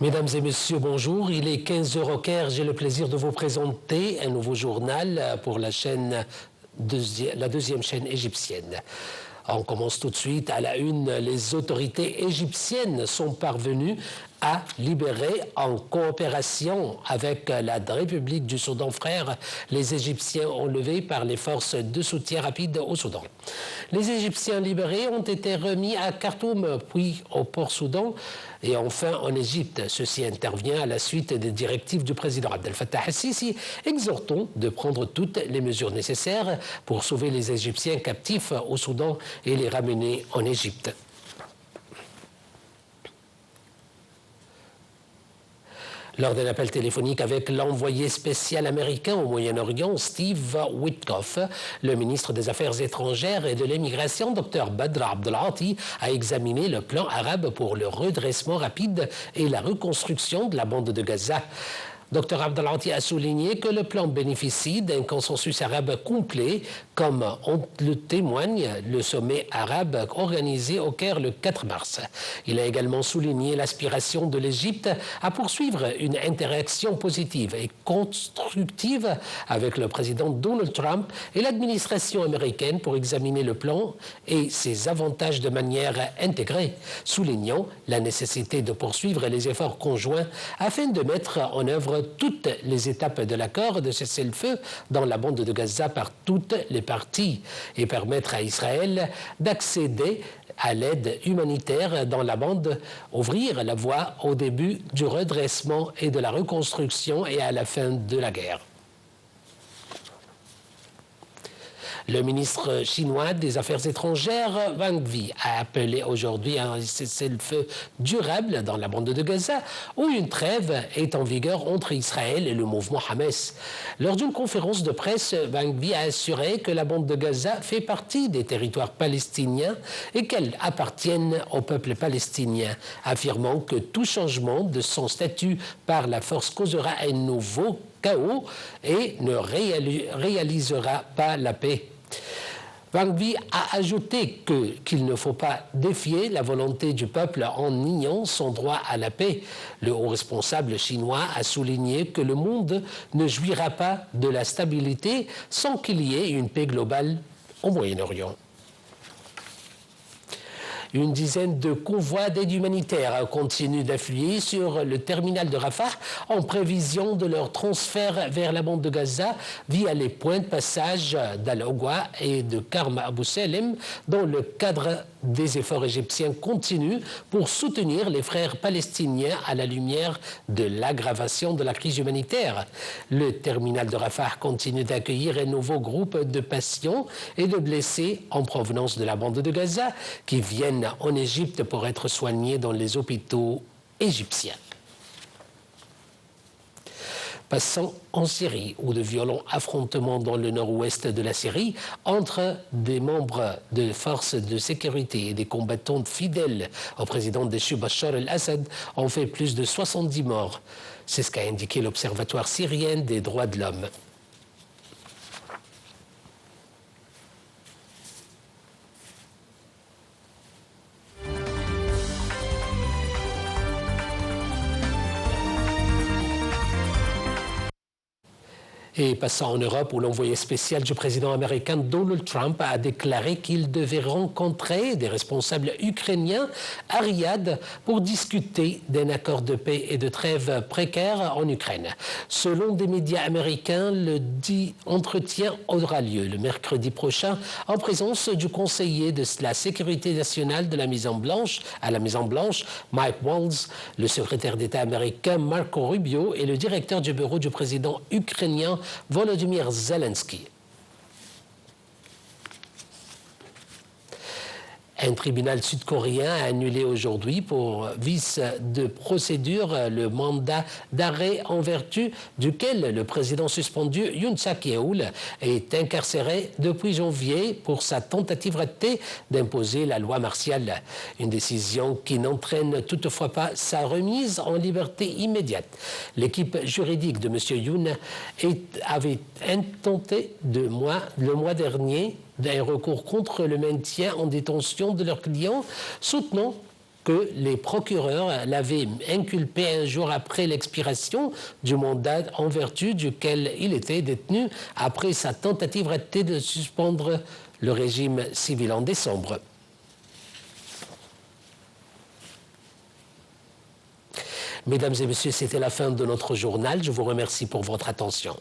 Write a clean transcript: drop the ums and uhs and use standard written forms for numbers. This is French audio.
Mesdames et messieurs, bonjour. Il est 15 h au Caire. J'ai le plaisir de vous présenter un nouveau journal pour la deuxième chaîne égyptienne. On commence tout de suite à la une. Les autorités égyptiennes sont parvenues à libérer, en coopération avec la République du Soudan frère, les Égyptiens enlevés par les forces de soutien rapide au Soudan. Les Égyptiens libérés ont été remis à Khartoum, puis au Port-Soudan et enfin en Égypte. Ceci intervient à la suite des directives du président Abdel Fattah el-Sisi, exhortant de prendre toutes les mesures nécessaires pour sauver les Égyptiens captifs au Soudan et les ramener en Égypte. Lors d'un appel téléphonique avec l'envoyé spécial américain au Moyen-Orient, Steve Witkoff, le ministre des Affaires étrangères et de l'immigration, Dr Badr Abdelati, a examiné le plan arabe pour le redressement rapide et la reconstruction de la bande de Gaza. Dr Abdelati a souligné que le plan bénéficie d'un consensus arabe complet, comme le témoigne le sommet arabe organisé au Caire le 4 mars. Il a également souligné l'aspiration de l'Égypte à poursuivre une interaction positive et constructive avec le président Donald Trump et l'administration américaine pour examiner le plan et ses avantages de manière intégrée, soulignant la nécessité de poursuivre les efforts conjoints afin de mettre en œuvre toutes les étapes de l'accord de cessez-le-feu dans la bande de Gaza par toutes les parties et permettre à Israël d'accéder à l'aide humanitaire dans la bande, ouvrir la voie au début du redressement et de la reconstruction et à la fin de la guerre. Le ministre chinois des Affaires étrangères, Wang Yi, a appelé aujourd'hui à un cessez-le-feu durable dans la bande de Gaza, où une trêve est en vigueur entre Israël et le mouvement Hamas. Lors d'une conférence de presse, Wang Yi a assuré que la bande de Gaza fait partie des territoires palestiniens et qu'elle appartienne au peuple palestinien, affirmant que tout changement de son statut par la force causera un nouveau chaos et ne réalisera pas la paix. Wang Yi a ajouté qu'il ne faut pas défier la volonté du peuple en niant son droit à la paix. Le haut responsable chinois a souligné que le monde ne jouira pas de la stabilité sans qu'il y ait une paix globale au Moyen-Orient. Une dizaine de convois d'aide humanitaire continuent d'affluer sur le terminal de Rafah en prévision de leur transfert vers la bande de Gaza via les points de passage d'Al-Ogwa et de Karm Abu Salem dans le cadre des efforts égyptiens continus pour soutenir les frères palestiniens à la lumière de l'aggravation de la crise humanitaire. Le terminal de Rafah continue d'accueillir un nouveau groupe de patients et de blessés en provenance de la bande de Gaza qui viennent en Égypte pour être soignés dans les hôpitaux égyptiens. Passons en Syrie, où de violents affrontements dans le nord-ouest de la Syrie entre des membres de forces de sécurité et des combattants fidèles au président déchu Bachar el-Assad ont fait plus de 70 morts. C'est ce qu'a indiqué l'Observatoire syrien des droits de l'homme. Et passant en Europe, où l'envoyé spécial du président américain Donald Trump a déclaré qu'il devait rencontrer des responsables ukrainiens à Riyad pour discuter d'un accord de paix et de trêve précaire en Ukraine. Selon des médias américains, le dit entretien aura lieu le mercredi prochain en présence du conseiller de la sécurité nationale de la Maison-Blanche à la Maison-Blanche, Mike Waltz, le secrétaire d'État américain Marco Rubio et le directeur du bureau du président ukrainien Volodymyr Zelensky. Un tribunal sud-coréen a annulé aujourd'hui pour vice de procédure le mandat d'arrêt en vertu duquel le président suspendu Yoon Suk-yeol est incarcéré depuis janvier pour sa tentative ratée d'imposer la loi martiale. Une décision qui n'entraîne toutefois pas sa remise en liberté immédiate. L'équipe juridique de M. Yoon avait intenté le mois dernier d'un recours contre le maintien en détention de leurs clients, soutenant que les procureurs l'avaient inculpé un jour après l'expiration du mandat en vertu duquel il était détenu après sa tentative ratée de suspendre le régime civil en décembre. Mesdames et messieurs, c'était la fin de notre journal. Je vous remercie pour votre attention.